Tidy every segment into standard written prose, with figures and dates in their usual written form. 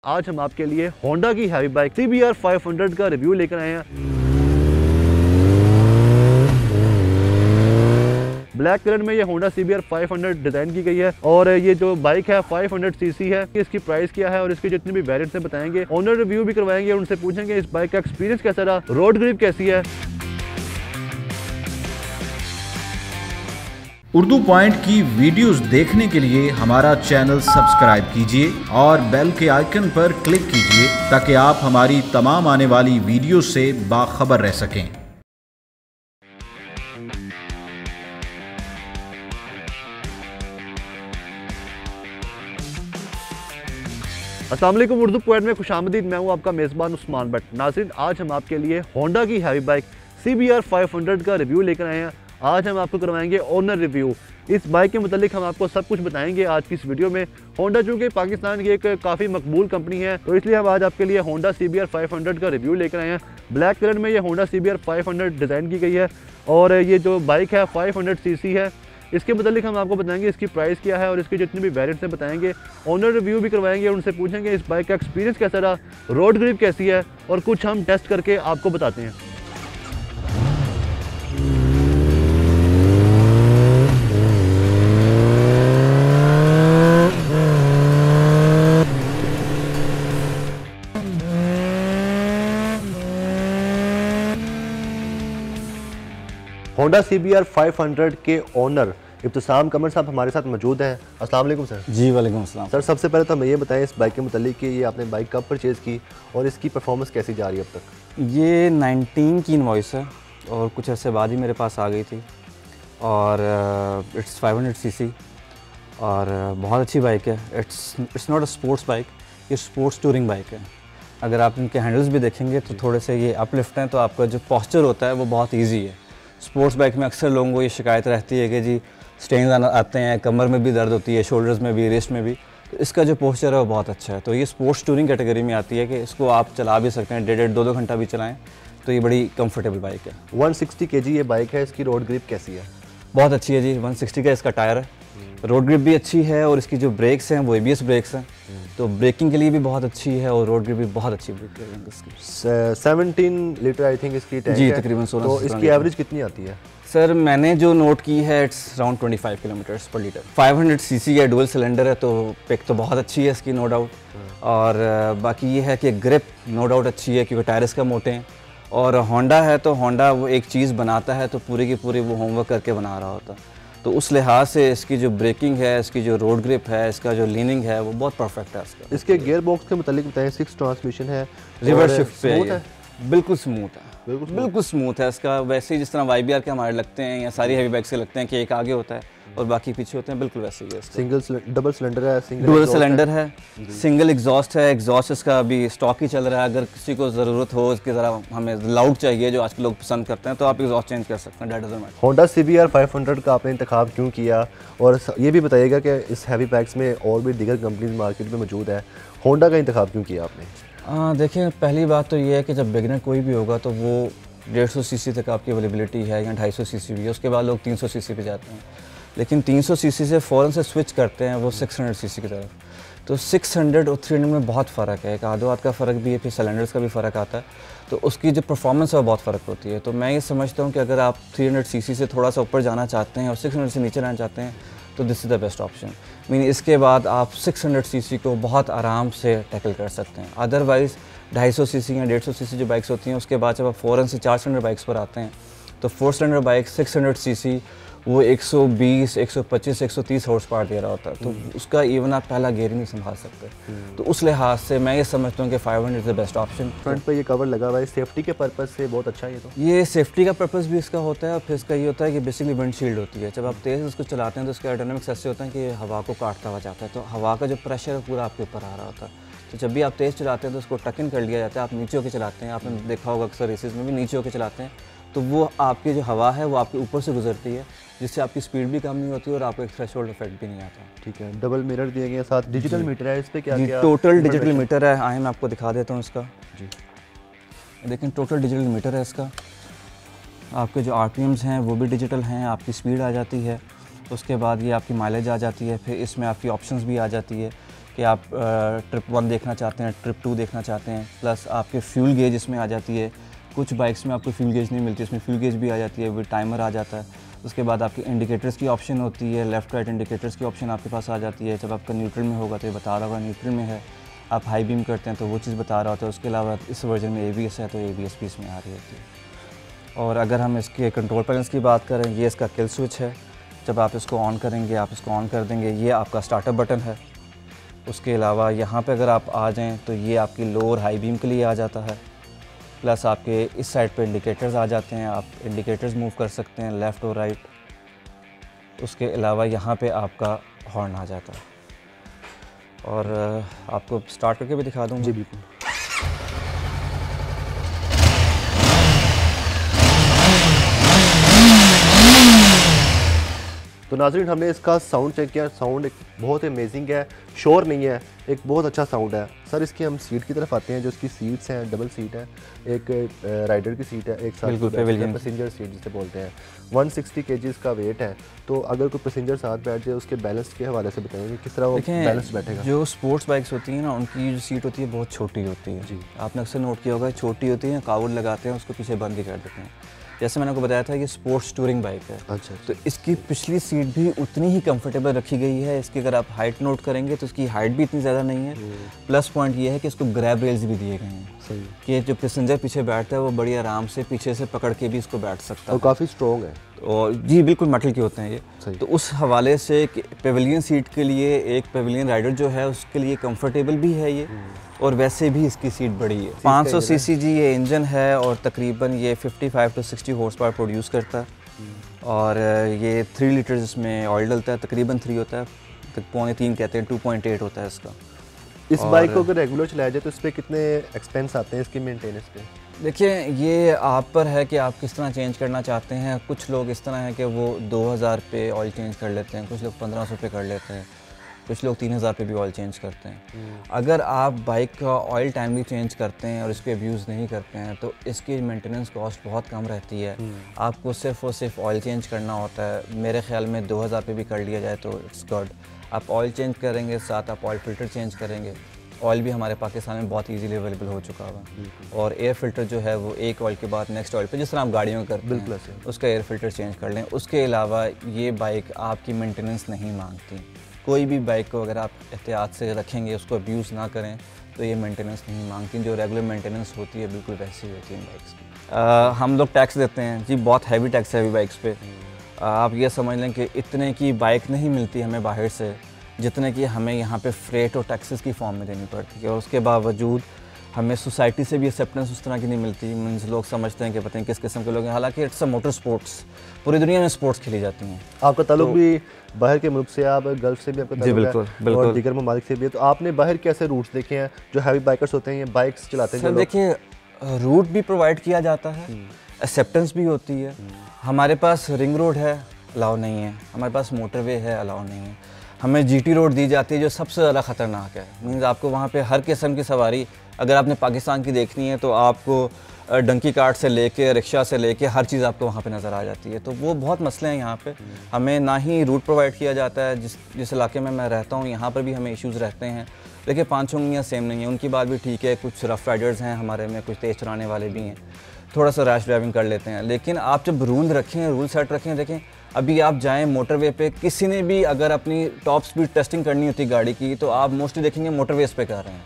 आज हम आपके लिए होंडा की हैवी बाइक CBR 500 का रिव्यू लेकर आए हैं। ब्लैक कलर में ये होंडा CBR 500 डिजाइन की गई है और ये जो बाइक है 500 सीसी है। इसकी प्राइस क्या है और इसकी जितनी भी वेरिएंट्स हैं बताएंगे, ऑनर रिव्यू भी करवाएंगे, उनसे पूछेंगे इस बाइक का एक्सपीरियंस कैसा रहा, रोड ग्रिप कैसी है। उर्दू पॉइंट की वीडियोस देखने के लिए हमारा चैनल सब्सक्राइब कीजिए और बेल के आइकन पर क्लिक कीजिए ताकि आप हमारी तमाम आने वाली वीडियो से बाखबर रह सकें। अस्सलाम वालेकुम, उर्दू पॉइंट में खुशामदीद। मैं हूं आपका मेज़बान उस्मान भट्ट। नाज़रीन, आज हम आपके लिए होंडा की हैवी बाइक CBR 500 का रिव्यू लेकर आए हैं। आज हम आपको करवाएंगे ओनर रिव्यू। इस बाइक के मुतालिक हम आपको सब कुछ बताएंगे आज की इस वीडियो में। होंडा चूँकि पाकिस्तान की एक काफ़ी मकबूल कंपनी है, तो इसलिए हम आज आपके लिए होंडा CBR 500 का रिव्यू लेकर आए हैं। ब्लैक कलर में ये होंडा CBR 500 डिज़ाइन की गई है और ये जो बाइक है 500 सीसी है। इसके मुतालिक हम आपको बताएंगे इसकी प्राइस क्या है और इसकी जितनी भी वेरिएंट्स हैं बताएंगे, ऑनर रिव्यू भी करवाएंगे, उनसे पूछेंगे इस बाइक का एक्सपीरियंस कैसा रहा, रोड ग्रिप कैसी है और कुछ हम टेस्ट करके आपको बताते हैं। होंडा CBR 500 के ओनर इब्तिसाम कमर साहब हमारे साथ मौजूद हैं। अस्सलाम वालेकुम सर। जी वालेकुम अस्सलाम। सर, सबसे पहले तो हमें ये बताएं इस बाइक के मुतालिक कि ये आपने बाइक कब परचेज़ की और इसकी परफॉर्मेंस कैसी जा रही है अब तक? ये 19 की इनवॉइस है और कुछ ऐसे बाद ही मेरे पास आ गई थी और इट्स 500 सीसी और बहुत अच्छी बाइक है। It's not a sports bike, ये स्पोर्ट्स टूरिंग बाइक है। अगर आप इनके हैंडल्स भी देखेंगे तो थोड़े से ये अपलिफ्ट हैं, तो आपका जो पॉस्चर होता है वो बहुत ईजी है। स्पोर्ट्स बाइक में अक्सर लोगों को ये शिकायत रहती है कि जी स्ट्रेन आते हैं, कमर में भी दर्द होती है, शोल्डर्स में भी, रिस्ट में भी। तो इसका जो पोस्चर है वो बहुत अच्छा है। तो ये स्पोर्ट्स टूरिंग कैटेगरी में आती है कि इसको आप चला भी सकते हैं, 1.5-2 घंटा भी चलाएं, तो ये बड़ी कंफर्टेबल बाइक है। 160 kg ये बाइक है, इसकी रोड ग्रिप कैसी है? बहुत अच्छी है जी। 160 का इसका टायर है, रोड ग्रिप भी अच्छी है और इसकी जो ब्रेक्स हैं वो ABS ब्रेक्स हैं, तो ब्रेकिंग के लिए भी बहुत अच्छी है और रोड ग्रिप भी बहुत अच्छी ब्रेक है इसकी। 17 लीटर आई थिंक इसकी टैंक जी, है। तकरीबन 16। तो इसकी एवरेज कितनी आती है? सर, मैंने जो नोट की है इट्स अराउंड 25 किलोमीटर्स पर लीटर। 500 सीसी है, डुअल सिलेंडर है, तो पिक तो बहुत अच्छी है इसकी, नो डाउट। और बाकी ये है कि ग्रिप नो डाउट अच्छी है क्योंकि टायर इसका मोटे हैं। और होंडा है तो होंडा वो एक चीज़ बनाता है तो पूरी की पूरी वो होमवर्क करके बना रहा होता है, तो उस लिहाज से इसकी जो ब्रेकिंग है, इसकी जो रोड ग्रिप है, इसका जो लीनिंग है वो बहुत परफेक्ट है इसका। इसके गियर बॉक्स के मुतालिक बताएं, 6 ट्रांसमिशन है, रिवर्स शिफ्ट पे स्मूथ है, बिल्कुल स्मूथ है, बिल्कुल स्मूथ है इसका। वैसे ही जिस तरह YBR के हमारे लगते हैं या सारी हैवी बाइक्स के लगते हैं कि एक आगे होता है और बाकी पीछे होते हैं, बिल्कुल वैसे ही है इसका। डबल सिलेंडर है, डुअल सिलेंडर है, सिंगल एग्जॉस्ट है। एग्जॉस्ट इसका अभी स्टॉक ही चल रहा है। अगर किसी को ज़रूरत हो इसकी ज़रा हमें लाउड चाहिए जो आजकल लोग पसंद करते हैं, तो आप एग्जॉस्ट चेंज कर सकते हैं, that doesn't matter. Honda CBR 500 का आपने इंतखाब क्यों किया और ये भी बताइएगा कि इस हैवी बाइक्स में और भी दीगर कंपनीज मार्केट में मौजूद है, होंडा का इंतखाब क्यों किया आपने? देखिए, पहली बात तो ये है कि जब बिगिनर कोई भी होगा तो वो 150 सीसी तक आपकी अवेलेबिलिटी है या 250 सीसी भी है, उसके बाद लोग 300 सीसी पे जाते हैं। लेकिन 300 सीसी से फ़ौरन से स्विच करते हैं वो 600 सीसी की तरफ। तो 600 और 300 में बहुत फ़र्क है, एक आधो हाथ का फ़र्क भी है, फिर सिलेंडर्स का भी फ़र्क आता है, तो उसकी जो परफॉर्मेंस है वो बहुत फ़र्क होती है। तो मैं ये समझता हूँ कि अगर आप 300 सीसी से थोड़ा सा ऊपर जाना चाहते हैं और 600 से नीचे रहना चाहते हैं तो this is the best option. Mean इसके बाद आप 600 सीसी को बहुत आराम से टैकल कर सकते हैं। अदरवाइज़ 250 सीसी या 150 सीसी जो बाइक्स होती हैं उसके बाद जब आप फ़ौरन से 4 सिलेंडर बाइक्स पर आते हैं तो 4 सिलेंडर बाइक 600 सीसी वो 120, 125, 130 हॉर्स पावर दे रहा होता है, तो उसका इवन आप पहला गियर ही नहीं संभाल सकते। तो उस लिहाज से मैं ये समझता हूँ कि 500 is the best option. Front पे ये कवर लगा हुआ है, सेफ्टी के पर्पज़ से बहुत अच्छा है। ये सेफ्टी का पर्पज़ भी इसका होता है और फिर इसका ये होता है कि बेसिकली विंडशील्ड होती है। जब आप तेज़ इसको चलाते हैं तो इसके एरोडायनामिक्स ऐसे होते हैं कि हवा को काटता हुआ जाता है, तो हवा का जो प्रेशर है पूरा आपके ऊपर आ रहा होता है। तो जब भी आप तेज़ चलाते हैं तो उसको टक इन कर लिया जाता है। आप नीचे होकर चलाते हैं, आपने देखा होगा अक्सर रेसेस में भी नीचे होकर चलाते हैं, तो वो आपकी जो हवा है वो आपके ऊपर से गुजरती है, जिससे आपकी स्पीड भी कम नहीं होती और आपको एक थ्रेशोल्ड इफेक्ट भी नहीं आता। ठीक है, डबल मिरर दिए गए हैं, साथ डिजिटल मीटर है, इस पे क्या क्या? टोटल डिजिटल मीटर है, आए मैं आपको दिखा देता हूँ इसका। जी लेकिन टोटल डिजिटल मीटर है इसका। आपके जो RPMs हैं वो भी डिजिटल हैं, आपकी स्पीड आ जाती है, उसके बाद ये आपकी माइलेज आ जाती है, फिर इसमें आपकी ऑप्शंस भी आ जाती है कि आप ट्रिप 1 देखना चाहते हैं, ट्रिप 2 देखना चाहते हैं, प्लस आपके फ्यूल गेज इसमें आ जाती है। कुछ बाइक्स में आपको फ्यूल गेज नहीं मिलती, इसमें फ्यूल गेज भी आ जाती है, विद टाइमर आ जाता है। उसके बाद आपकी इंडिकेटर्स की ऑप्शन होती है, लेफ़्ट राइट इंडिकेटर्स की ऑप्शन आपके पास आ जाती है। जब आपका न्यूट्रल में होगा तो ये बता रहा होगा न्यूट्रल में है, आप हाई बीम करते हैं तो वो चीज़ बता रहा होता है। उसके अलावा इस वर्जन में ABS है तो ABS भी इसमें आ रही होती है। और अगर हम इसके कंट्रोल पैनल्स की बात करें, ये इसका किल स्विच है। जब आप इसको ऑन करेंगे, आप इसको ऑन कर देंगे, ये आपका स्टार्टअप बटन है। उसके अलावा यहाँ पे अगर आप आ जाएं तो ये आपकी लो और हाई बीम के लिए आ जाता है। प्लस आपके इस साइड पे इंडिकेटर्स आ जाते हैं, आप इंडिकेटर्स मूव कर सकते हैं लेफ़्ट और राइट। उसके अलावा यहाँ पे आपका हॉर्न आ जाता है। और आपको स्टार्ट करके भी दिखा दूँ। जी बिल्कुल। तो नाज़रीन, हमने इसका साउंड चेक किया। साउंड एक बहुत अमेजिंग है, शोर नहीं है, एक बहुत अच्छा साउंड है। सर इसकी हम सीट की तरफ आते हैं। जो इसकी सीट्स हैं, डबल सीट है, एक राइडर की सीट है, एक साथ पैसेंजर सीट जिसे बोलते हैं। 160 kg का वेट है। तो अगर कोई पैसेंजर साथ बैठ जाए, उसके बैलेंस के हवाले से बताएंगे किस तरह वो बैलेंस बैठेगा। जो स्पोर्ट्स बाइक्स होती हैं ना, उनकी जो सीट होती है बहुत छोटी होती है जी। आपने अक्सर नोट किया होगा, छोटी होती है, कावड़ लगाते हैं, उसको पीछे बंद ही कर देते हैं। जैसे मैंने आपको बताया था कि स्पोर्ट्स टूरिंग बाइक है। अच्छा। तो इसकी पिछली सीट भी उतनी ही कंफर्टेबल रखी गई है। इसकी अगर आप हाइट नोट करेंगे तो इसकी हाइट भी इतनी ज़्यादा नहीं है। प्लस पॉइंट ये है कि इसको ग्रैब रेल्स भी दिए गए हैं। सही। कि जो पैसेंजर पीछे बैठता है वो बड़ी आराम से पीछे से पकड़ के भी इसको बैठ सकता है। और काफ़ी स्ट्रॉन्ग है। और जी बिल्कुल मेटल के होते हैं ये। सही। तो उस हवाले से पेविलियन सीट के लिए, एक पेविलियन राइडर जो है उसके लिए कंफर्टेबल भी है ये, और वैसे भी इसकी सीट बड़ी है। 500 सीसी जी ये इंजन है और तकरीबन ये 55 to 60 हॉर्स पावर प्रोड्यूस करता है। और ये 3 लीटर इसमें ऑयल डलता है, तकरीबन 3 होता है, 2.3 कहते हैं, 2.8 होता है इसका। इस बाइक को अगर रेगुलर चलाया जाए तो इस पर कितने एक्सपेंस आते हैं इसकी मेंटेनेंस पे? देखिए, ये आप पर है कि आप किस तरह चेंज करना चाहते हैं। कुछ लोग इस तरह हैं कि वो 2000 पे ऑयल चेंज कर लेते हैं, कुछ लोग 1500 पे कर लेते हैं, कुछ लोग 3000 पे भी ऑयल चेंज करते हैं। अगर आप बाइक का ऑयल टाइमली चेंज करते हैं और इसको अब्यूज़ नहीं करते हैं तो इसकी मेंटेनेंस कॉस्ट बहुत कम रहती है। आपको सिर्फ और सिर्फ ऑयल चेंज करना होता है। मेरे ख्याल में 2000 पे भी कर लिया जाए तो इट्स गुड। आप ऑयल चेंज करेंगे, साथ आप ऑयल फ़िल्टर चेंज करेंगे। ऑयल भी हमारे पाकिस्तान में बहुत इजीली अवेलेबल हो चुका हुआ है। और एयर फ़िल्टर जो है वो एक ऑयल के बाद नेक्स्ट ऑयल पे, जिस तरह आप गाड़ियों में करते हैं, उसका एयर फ़िल्टर चेंज कर लें। उसके अलावा ये बाइक आपकी मेंटेनेंस नहीं मांगती। कोई भी बाइक को अगर आप एहतियात से रखेंगे, उसको अब्यूज़ ना करें, तो ये मेंटेनेंस नहीं मांगती। जो रेगुलर मेंटेनेंस होती है बिल्कुल वैसी होती है इन बाइक्स की। हम लोग टैक्स देते हैं जी, बहुत हैवी टैक्स है अभी बाइक्स पे। आप ये समझ लें कि इतने की बाइक नहीं मिलती हमें बाहर से जितने कि हमें यहाँ पे फ्रेट और टैक्सेस की फॉर्म में देनी पड़ती है। और उसके बावजूद हमें सोसाइटी से भी एक्सेप्टेंस उस तरह की नहीं मिलती। मीन्स लोग समझते हैं कि पता नहीं किस किस्म के लोग हैं, हालांकि इट्स अ मोटर स्पोर्ट्स, पूरी दुनिया में स्पोर्ट्स खेली जाती हैं। आपका ताल्लुक भी बाहर के मुल्क से, आप गल्फ से भी आपका ताल्लुक है और दीगर ममालिक से भी है। तो आपने बाहर के ऐसे रूट्स देखे हैं जो हैवी बाइकर्स होते हैं, ये बाइक्स चलाते हैं? देखिए, रूट भी प्रोवाइड किया जाता है, एक्सेप्टेंस भी होती है। हमारे पास रिंग रोड है, अलाउ नहीं है। हमारे पास मोटरवे है, अलाउ नहीं है। हमें GT रोड दी जाती है जो सबसे ज़्यादा ख़तरनाक है। मीन्स आपको वहाँ पे हर किस्म की सवारी, अगर आपने पाकिस्तान की देखनी है तो आपको डंकी कार्ट से लेके, रिक्शा से लेके, हर चीज़ आपको वहाँ पे नज़र आ जाती है। तो वो बहुत मसले हैं यहाँ पे। हमें ना ही रूट प्रोवाइड किया जाता है। जिस इलाके में मैं रहता हूँ यहाँ पर भी हमें इश्यूज़ रहते हैं। देखिए, 5 उंगलियाँ सेम नहीं है, उनकी बात भी ठीक है। कुछ रफ़ राइडर्स हैं हमारे में, कुछ तेज़ चलाने वाले भी हैं, थोड़ा सा रैश ड्राइविंग कर लेते हैं। लेकिन आप जब रूल रखें, रूल सेट रखें, देखें अभी आप जाएं मोटरवे पे, किसी ने भी अगर अपनी टॉप स्पीड टेस्टिंग करनी होती गाड़ी की तो आप मोस्टली देखेंगे मोटरवेज पे कर रहे हैं।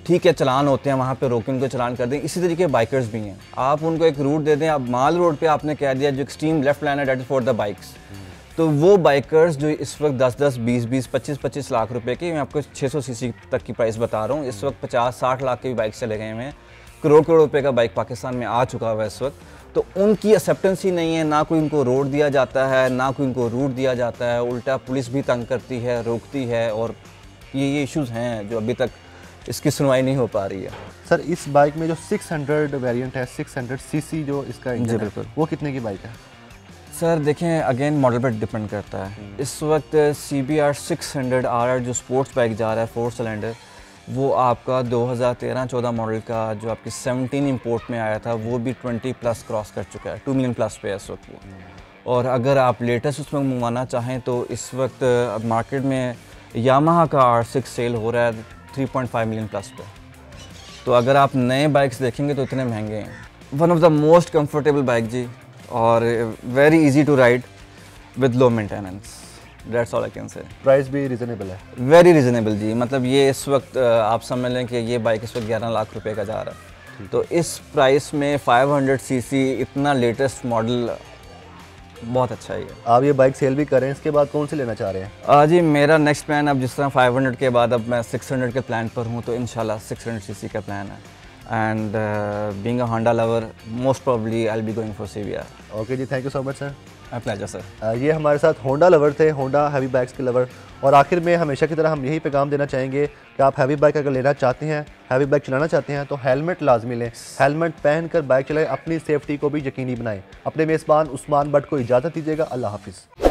ठीक है, चलान होते हैं वहाँ पे, रोकें उनको चलान कर दें। इसी तरीके बाइकर्स भी हैं, आप उनको एक रूट दे दें। अब माल रोड पे आपने कह दिया जो एक्सट्रीम लेफ्ट लाइन है, that is for the bikes. तो वो बाइकर्स जो इस वक्त 10-10, 20-20, 25-25 लाख रुपए की, मैं आपको 600 सीसी तक की प्राइस बता रहा हूँ, इस वक्त 50-60 लाख के भी बाइक चले गए हैं। करोड़ रुपए का बाइक पाकिस्तान में आ चुका हुआ है इस वक्त। तो उनकी एक्सेप्टेंस ही नहीं है, ना कोई उनको रोड दिया जाता है, ना कोई उनको रूट दिया जाता है। उल्टा पुलिस भी तंग करती है, रोकती है, और ये इश्यूज़ हैं जो अभी तक इसकी सुनवाई नहीं हो पा रही है। सर, इस बाइक में जो 600 वेरिएंट है, 600 सीसी जो इसका इंजन है, वो कितने की बाइक है? सर देखें, अगेन मॉडल पर डिपेंड करता है। इस वक्त CBR 600 RR जो स्पोर्ट्स बाइक जा रहा है 4 सिलेंडर, वो आपका 2013-14 मॉडल का जो आपकी 17 इंपोर्ट में आया था, वो भी 20+ क्रॉस कर चुका है, 2 मिलियन प्लस पे है इस वक्त वो। और अगर आप लेटेस्ट उसमें मंगवाना चाहें तो इस वक्त मार्केट में यामाहा का R6 सेल हो रहा है 3.5 मिलियन प्लस पे। तो अगर आप नए बाइक्स देखेंगे तो इतने महंगे हैं। One of the most comfortable bike जी, और very easy to ride with low maintenance, that's all I can say. Price भी रीज़नेबल है? वेरी रिजनेबल जी, मतलब ये इस वक्त आप समझ लें कि ये बाइक इस वक्त 11 लाख रुपए का जा रहा है। तो इस प्राइस में 500 सीसी इतना लेटेस्ट मॉडल बहुत अच्छा है। आप ये बाइक सेल भी कर रहे हैं, इसके बाद कौन से लेना चाह रहे हैं? जी मेरा नेक्स्ट प्लान, अब जिस तरह 500 के बाद अब मैं 600 के प्लान पर हूँ, तो इंशाल्लाह 600 सीसी का प्लान है। And being a Honda lover, most probably I will be going for CBR। Okay जी, thank you so much sir. My pleasure sir. ये हमारे साथ होंडा लवर थे, होंडा हैवी बाइक्स के लवर। और आखिर में हमेशा की तरह हम यही पैगाम देना चाहेंगे कि आप हैवी बाइक अगर लेना चाहते हैं, हैवी बाइक चलाना चाहते हैं, तो हेलमेट लाजमी लें। हेलमेट पहन कर बाइक चलाएं, अपनी सेफ्टी को भी यकीनी बनाएं। अपने मेज़बान उस्मान बट को इजाज़त दीजिएगा। अल्लाह हाफिज़।